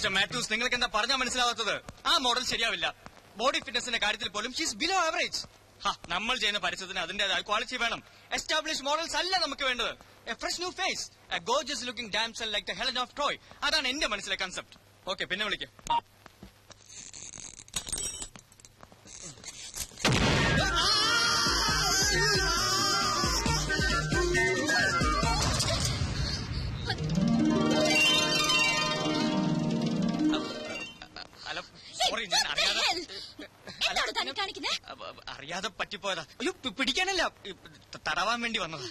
Mister Mathews, നിങ്ങൾക്ക് എന്താ പറഞ്ഞാൽ മനസ്സിലാവാത്തത്? ആ മോഡൽ ശരിയാവില്ല. ബോഡി ഫിറ്റ്നസിന്റെ കാര്യത്തിൽ പോലും ഷീസ് ബിലോ ആവറേജ്. നമ്മൾ ചെയ്യുന്ന പരസ്യത്തിന് അതിന്റേതായ ക്വാളിറ്റി വേണം. എസ്റ്റാബ്ലിഷ് മോഡൽസ് അല്ല നമുക്ക് വേണ്ടത്. A fresh new face, a gorgeous looking damsel like the Helen of Troy. അതാണ് എന്റെ മനസ്സിലെ കൺസെപ്റ്റ്. ഓക്കെ, പിന്നെ വിളിക്കാം. അറിയാതെ പറ്റിപ്പോയതാ. അയ്യോ, പിടിക്കാനല്ല, തടവാൻ വേണ്ടി വന്നതാ.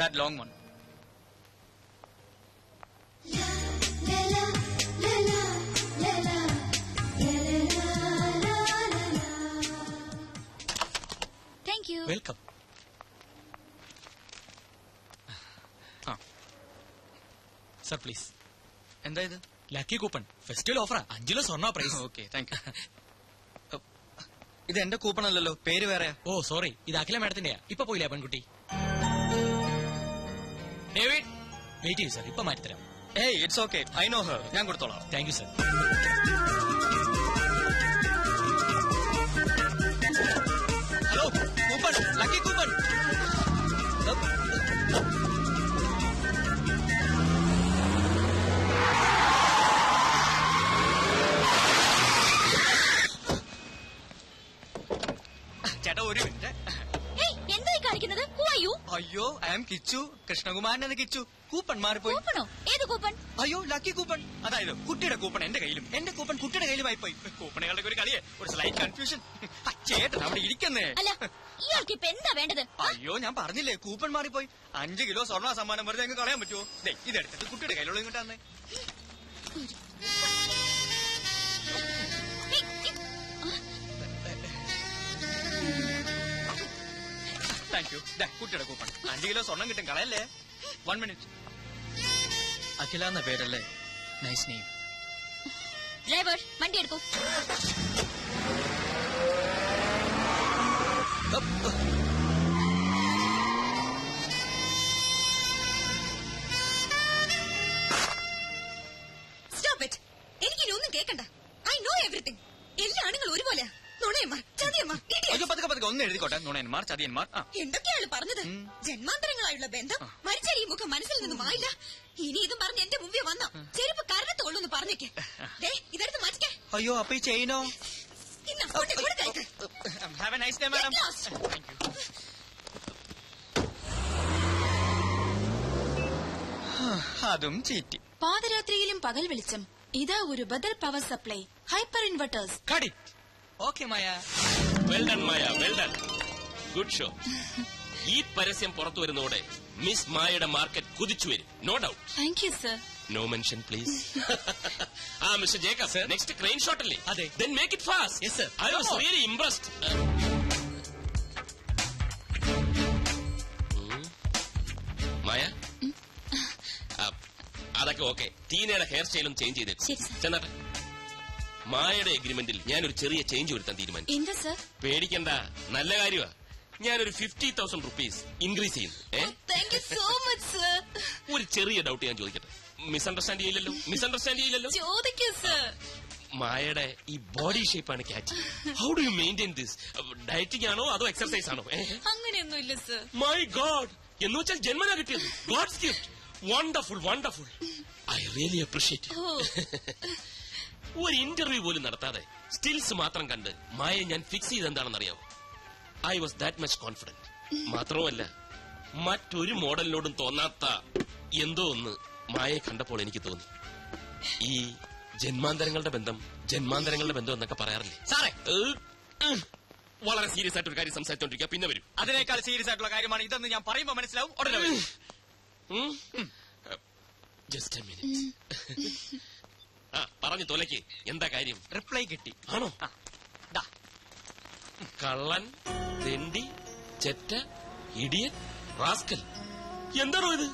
That long one. Thank you. Welcome. Sir, please. എന്താ ഇത്? ലക്കി കൂപ്പൺ, ഫെസ്റ്റിവൽ ഓഫറാ. 5 കിലോ സ്വർണ്ണ പ്രൈസ്. Okay, thank you. ഇത് എന്റെ കൂപ്പൺ അല്ലല്ലോ, പേര് വേറെയാ. ഓ സോറി, ഇത് അഖില മാഡത്തിന്റെയാ. ഇപ്പൊ പോയില്ലേ പെൺകുട്ടി? ഡേവിഡ്, വെയിറ്റ് ചെയ്യൂ സർ, ഇപ്പൊ മാറ്റിത്തരാം. ഏയ്, it's okay, I know her. ഞാൻ കൊടുത്തോളാം. Thank you sir. Hello, coupon, lucky coupon. ചേട്ടാ, ഒരു മിനിറ്റ്. എന്തായി കാണിക്കുന്നത്? അയ്യോ, ഐ ആം കിച്ചു, കൃഷ്ണകുമാരൻ എന്ന കിച്ചു. കൂപ്പൺ മാറിപ്പോയി. ഏത് കൂപ്പൺ? അയ്യോ, ലക്കി കൂപ്പൺ. അതായത് കുട്ടിയുടെ കൂപ്പൺ എന്റെ കയ്യിലും എന്റെ കൂപ്പൺ കുട്ടിയുടെ കയ്യിലുമായി പോയി. കൂപ്പണുകളുടെ ഒരു കളിയെ, ഒരു സ്ലൈറ്റ് കൺഫ്യൂഷൻ. ചേട്ടൻ അവിടെ ഇരിക്കുന്നേ. ഇയാൾക്ക് ഇപ്പൊ എന്താ വേണ്ടത്? അയ്യോ, ഞാൻ പറഞ്ഞില്ലേ, കൂപ്പൺ മാറിപ്പോയി. 5 കിലോ സ്വർണ്ണ സമ്മാനം വെറുതെ അങ്ങ് കളയാൻ പറ്റുമോ? ഇതെടുത്തിട്ട് കുട്ടിയുടെ കയ്യിലുള്ള ഇങ്ങോട്ടാന്നേ. Thank you. കുട്ടിയുടെ കൂപ്പൺ. 5 കിലോ സ്വർണം കിട്ടും, കളയല്ലേ. 1 മിനിറ്റ്. അഖില എന്ന പേരല്ലേ? Nice name. ഡ്രൈവർ, വണ്ടി എടുക്കൂ. Stop it. എനിക്കിനി ഒന്നും കേൾക്കണ്ട. I know everything. എല്ലാ ആണുങ്ങളും ഒരുപോലെ. നുണയന്മാർ, ചതിയന്മാർ. പതുക്കെ ഒന്ന് എഴുതിക്കോട്ടെ. നുണയന്മാർ, ചതിയന്മാർ. എന്തൊക്കെയാണ് പറഞ്ഞത്? ജന്മാന്തരങ്ങളായുള്ള ബന്ധം. മരിച്ചാൽ ഈ മുഖം മനസ്സിൽ നിന്നും മായില്ല. ഇനി ഇതും പറഞ്ഞ് എന്റെ മുമ്പിൽ വന്നോ, ചെരുപ്പ് കരണത്തോളൂന്ന് പറഞ്ഞേക്ക്. ഇതെടുത്ത് മാറ്റിക്കേ. അയ്യോ, അപ്പൊ ഈ ചെയിനോ? Have a nice day madam. അതും ചീറ്റി. പാതിരാത്രിയിലും പകൽ വെളിച്ചം. ഇതാ ഒരു ബദൽ power supply, hyper inverters. Okay Maya. Well done Maya, well done. Good show. ഈ പരസ്യം പുറത്തു വരുന്നതോടെ മിസ് മായയുടെ മാർക്കറ്റ് കുതിച്ചു വരും, no doubt. Thank you sir. No mention please. Mister Jacob, next crane shot അല്ലേ? അതെ. Then make it fast. Yes sir. I was really impressed. Maya, അതൊക്കെ ഓക്കെ. ടീനയുടെ ഹെയർ സ്റ്റൈലും ചേഞ്ച് ചെയ്തേക്കും. ചെന്നാട്ടെ. മായയുടെ എഗ്രിമെന്റിൽ ഞാനൊരു ചെറിയ ചേഞ്ച് വരുത്താൻ തീരുമാനിച്ചു. എന്താ സർ? പേടിക്കണ്ട, നല്ല കാര്യമാ. ഞാനൊരു 50,000 റുപ്പീസ് ഇൻക്രീസ് ചെയ്യുന്നു. Thank you so much sir. ഒരു ചെറിയ ഡൗട്ട് ഞാൻ ചോദിക്കട്ടെ? മിസ്അണ്ടർസ്റ്റാൻഡ് ചെയ്യില്ലല്ലോ? ചോദിക്കൂ സർ. മായയുടെ ഈ ബോഡി ഷേപ്പാണ് catch. How do you maintain this? Dieting ആണോ അതോ എക്സർസൈസ് ആണോ? അങ്ങനെയൊന്നുമില്ല സർ. മൈ ഗോഡ്, എന്ന് വെച്ചാൽ ജന്മനാ കിട്ടിയത്. God's gift. Wonderful, wonderful. I really appreciate. ഒരു ഇന്റർവ്യൂ പോലും നടത്താതെ സ്റ്റിൽസ് മാത്രം കണ്ട് മായ ഞാൻ ഫിക്സ് ചെയ്ത് എന്താണെന്നറിയാവോ? I was that much confident. മാത്രവുമല്ല, മറ്റൊരു മോഡലിനോടും തോന്നാത്ത എന്തോ ഒന്ന് മായയെ കണ്ടപ്പോൾ എനിക്ക് തോന്നി. ഈ ജന്മാന്തരങ്ങളുടെ ബന്ധം എന്നൊക്കെ പറയാറില്ലേ സാറേ? വളരെ സീരിയസ് ആയിട്ടൊരു കാര്യം സംസാരിച്ചോണ്ടിരിക്കുക, പിന്നെ വരും. അതിനേക്കാൾ സീരിയസ് ആയിട്ടുള്ള കാര്യമാണ് ഇതെന്ന് ഞാൻ പറയുമ്പോ മനസ്സിലാവും. ഉടനെ വരും. Just A minute. പറഞ്ഞു തൊലയ്ക്ക്, എന്താ കാര്യം? റിപ്ലൈ കിട്ടി. ആണോ? കള്ളൻ, തെണ്ടി, ചെറ്റ, ഇഡിയൻ, റാസ്കൽ. എന്താണോ ഇത്?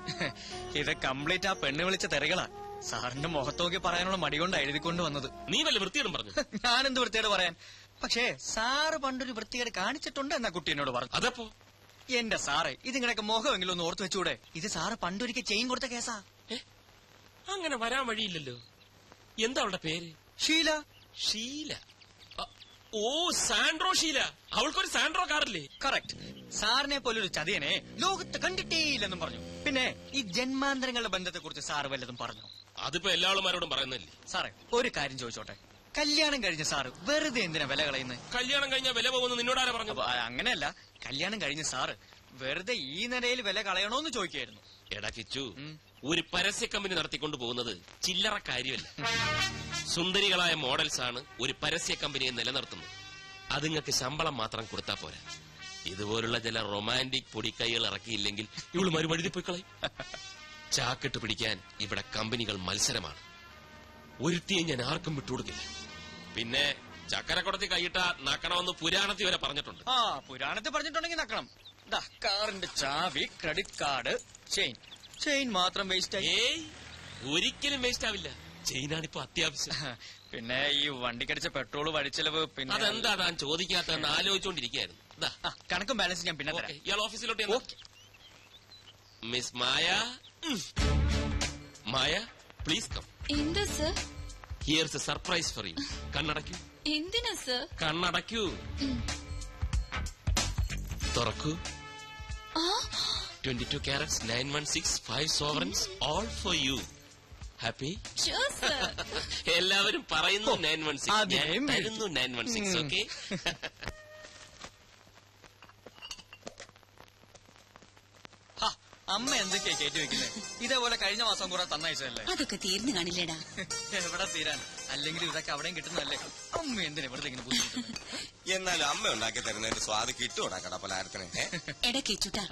ഇത് കംപ്ലീറ്റ് ആ പെണ്ണ് വിളിച്ച തെറികളാ. സാറിന്റെ മുഖത്തോക്കി പറയാനുള്ള മടി കൊണ്ട് എഴുതിക്കൊണ്ട് വന്നത്. നീ വല്ല വൃത്തിയിടും പറഞ്ഞു. ഞാനെന്ത് വൃത്തിയോട് പറയാൻ? പക്ഷേ സാറ് പണ്ടൊരു വൃത്തികേട് കാണിച്ചിട്ടുണ്ട് എന്നാ കുട്ടി എന്നോട് പറഞ്ഞു. അതപ്പോ എന്റെ സാറേ, ഇതിങ്ങനെയൊക്കെ മുഖമെങ്കിലും ഒന്ന് ഓർത്ത് വെച്ചൂടെ? ഇത് സാറ് പണ്ടൊരിക്കൽ ചെയിൻ കൊടുത്ത കേസാ. അങ്ങനെ വരാൻ വഴിയില്ലല്ലോ. എന്താ അവളുടെ പേര്? ഷീല. ഷീല. ഓ, സാൻഡ്രോ ഷീല. അവൾക്കൊരു സാൻഡ്രോ കാറില്ലേ? കറക്റ്റ്. സാറിനെ പോലൊരു ചതിയനെ ലോകത്ത് കണ്ടിട്ടേയില്ലെന്നും പറഞ്ഞു. പിന്നെ ഈ ജന്മാന്തരങ്ങളുടെ ബന്ധത്തെ കുറിച്ച് സാറ് വല്ലതും പറഞ്ഞു? അതിപ്പോ എല്ലാ ആളുമാരോടും പറയുന്നില്ലേ. സാറേ, ഒരു കാര്യം ചോദിച്ചോട്ടെ, കല്യാണം കഴിഞ്ഞ സാറ് വെറുതെ എന്തിനാ വില കളയുന്നത്? കല്യാണം കഴിഞ്ഞാൽ വില പോകുന്നു നിന്നോടാരാ പറഞ്ഞു? അങ്ങനെയല്ല, കല്യാണം കഴിഞ്ഞ സാറ് വെറുതെ ഈ നിലയിൽ വില കളയണോന്ന് ചോദിക്കായിരുന്നു. എടാ കിച്ചു, ഒരു പരസ്യ കമ്പനി നടത്തിക്കൊണ്ട് പോകുന്നത് ചില്ലറ കാര്യമല്ല. സുന്ദരികളായ മോഡൽസ് ആണ് ഒരു പരസ്യ കമ്പനിയെ നിലനിർത്തുന്നത്. അതുങ്ങൾക്ക് ശമ്പളം മാത്രം കൊടുത്താ പോരാ. ഇതുപോലുള്ള ചില റൊമാൻറ്റിക് പൊടിക്കൈകൾ ഇറക്കിയില്ലെങ്കിൽ ഇവള് മറുപടി പോയി കളയും. ചാക്കിട്ട് പിടിക്കാൻ ഇവിടെ കമ്പനികൾ മത്സരമാണ്. ഒരുത്തിയെ ഞാൻ ആർക്കും വിട്ടുകൊടുക്കില്ല. പിന്നെ ചക്കരക്കുടത്തി കൈയിട്ട നക്കണമെന്ന് പുരാണത്തിൽ വരെ പറഞ്ഞിട്ടുണ്ട്. ആ, പുരാണത്തിൽ പറഞ്ഞിട്ടുണ്ടെങ്കിൽ നക്കണം. ദാ, കാറിന്റെ ചാവി, ക്രെഡിറ്റ് കാർഡ്, ചെയിൻ മാത്രം വേസ്റ്റ് ആയി. ഏയ്, ഒരിക്കലും വേസ്റ്റ് ആവില്ല. ചെയിനാണിപ്പോ അത്യാവശ്യം. പിന്നെ ഈ വണ്ടിക്കടിച്ച പെട്രോൾ വഴിച്ചെലവ്, പിന്നെ അതെന്താ താൻ ചോദിക്കാത്തതെന്ന് ആലോചിച്ചോണ്ടിരിക്കുകയായിരുന്നു. കണക്കും ബാലൻസ് ഞാൻ പിന്നെ തരാം. ഇയാൾ ഓഫീസിലോട്ട് miss Maya. Maya, please come. എന്താ sir? Here's a surprise for you. കണ്ണടയ്ക്കൂ. എന്തിനാ സർ? കണ്ണടയ്ക്കൂ. തുറക്കൂ. 22 carats 916 5 sovereigns all for you. Happy? Sure, sir. എല്ലാവരും പറയുന്നു 916. ഞാൻ അതേ തരുന്നു 916. ഓക്കെ. അമ്മ എന്തൊക്കെയാ കയറ്റി വെക്കുന്നത്? ഇതേപോലെ കഴിഞ്ഞ മാസം കുറെ തന്നയച്ചതല്ലേ? അതൊക്കെ തീർന്നു കാണില്ലേടാ. എവിടെ തീരാൻ? അല്ലെങ്കിൽ ഇതൊക്കെ അവിടെയും കിട്ടുന്നതല്ലേ? അമ്മ എന്തിനാ വെറുതെ ഇങ്ങനെ ബുദ്ധിമുട്ടുന്നത്? എന്നാലും അമ്മ ഉണ്ടാക്കി തരുന്നതിന്റെ സ്വാദ് കിട്ടൂടാ കടപ്പലാരത്തിന്. എടാ കേച്ചുട്ടാ,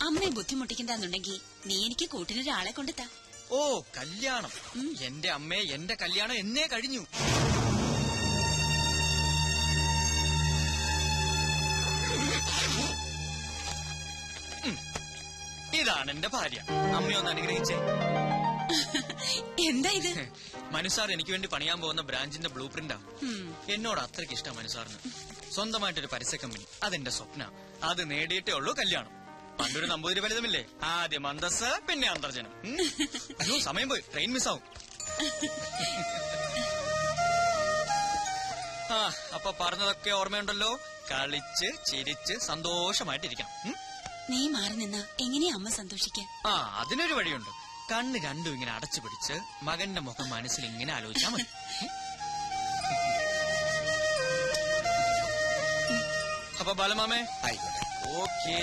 അമ്മയെ ബുദ്ധിമുട്ടിക്കണ്ടെന്നുണ്ടെങ്കിൽ നീ എനിക്ക് കൂട്ടിനൊരാളെ കൊണ്ടെത്താ. ഓ, കല്യാണം. എന്റെ അമ്മയെ, എന്റെ കല്യാണം എന്നേ കഴിഞ്ഞു. ഇതാണ് എന്റെ ഭാര്യ. അമ്മയൊന്ന് അനുഗ്രഹിച്ചേ. എന്താ ഇത്? മനുസാർ എനിക്ക് വേണ്ടി പണിയാൻ പോകുന്ന ബ്രാഞ്ചിന്റെ ബ്ലൂ പ്രിന്റാ. എന്നോട് അത്രയ്ക്ക് ഇഷ്ടം മനുസാറിന്. സ്വന്തമായിട്ടൊരു പരസ്യ കമ്പനി, അതെന്റെ സ്വപ്ന. അത് നേടിയിട്ടേ ഉള്ളൂ കല്യാണം. പണ്ടൊരു നമ്പൂതിരി ഫലിതമില്ലേ? ആദ്യം അന്തസ്, പിന്നെ അന്തർജനം. അയ്യോ, സമയം പോയി, ട്രെയിൻ മിസ്സാവും. ആ, അപ്പൊ പറഞ്ഞതൊക്കെ ഓർമ്മയുണ്ടല്ലോ. കളിച്ച് ചിരിച്ച് സന്തോഷമായിട്ടിരിക്കണം. നീ മാറി നിന്നാ എങ്ങനെയാ അമ്മ സന്തോഷിക്കാൻ? ആ, അതിനൊരു വഴിയുണ്ട്. കണ്ണ് രണ്ടും ഇങ്ങനെ അടച്ചു പിടിച്ച് മകന്റെ മുഖം മനസ്സിൽ ഇങ്ങനെ ആലോചിച്ചാൽ മതി. അപ്പൊ ബാലമാമേ, ആയിക്കോട്ടെ. ഓക്കേ.